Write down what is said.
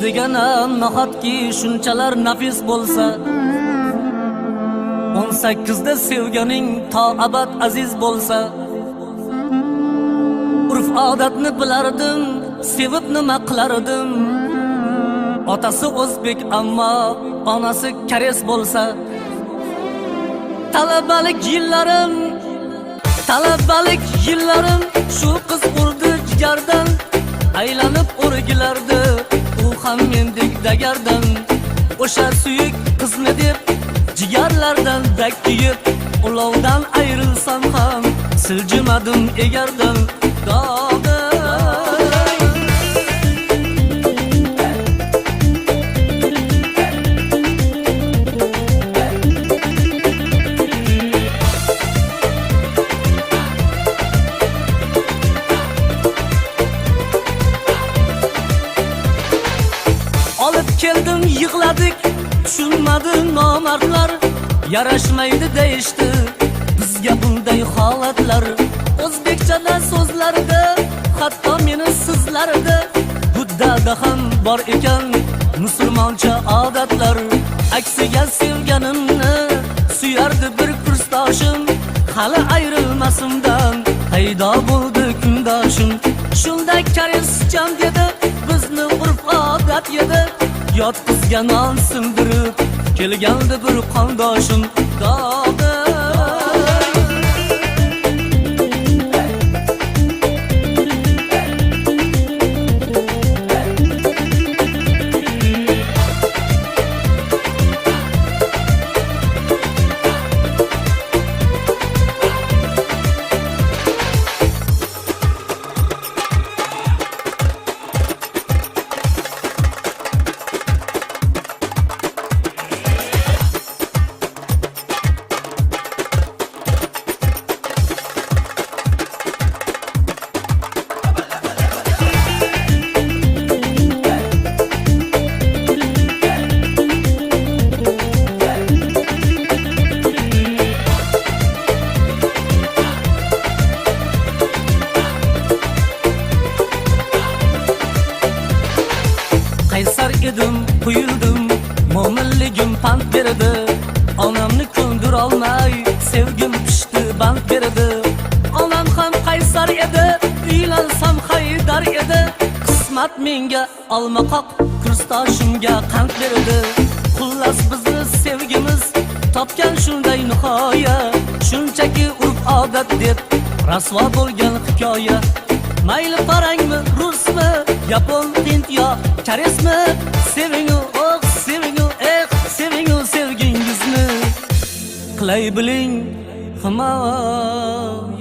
degana nahotki shunchalar nafis bo'lsa, 18da sevganing to abad aziz bo'lsa, urf odatni bilardim, sevib nima qilardim. Otasi o'zbek ammo onasi koreys bo'lsa, talabalik yillarim shu qiz urdi jigardan, aylanib o'rgilardi u ham mendek dagardan. O'sha suyuk qizni deb jigarlardan dakkiyib, ulovdan ayrilsam ham siljimadim egardan. Olib keldim yig'ladik, tushunmadi nomardlar, yarashmaydi deyishdi bizga bunday holatlar. O'zbekchada so'zlarda, hatto meni sizlarda buddada ham bor ekan musulmoncha odatlar. Aksiga sevganimni suyardi bir kursdoshim, hali ayrilmasimdan paydo bo'ldi kundoshim. Shunday koreyscha dedi, bizni urf odat edi, yot qizga non sindirib kelgandi bir qondoshim. Qaysar edim, quyildim, mo'minligim pand berdi. Onamni ko'ndir olmay, sevgim pishdi, band berdi. Onam ham qaysar edi, uylansam haydar edi. Qismat menga olmaqoq, kursdoshimga qand berdi. Xullas bizni sevgimiz topgan shunday nihoya, shunchaki urf odat deb rasvo bo'lgan hikoya. Mayli parangmi, rusmi, yapon, hind yo koreysmi, sevingu, oh sevingu, sevingu sevgingizni qilay biling himoya.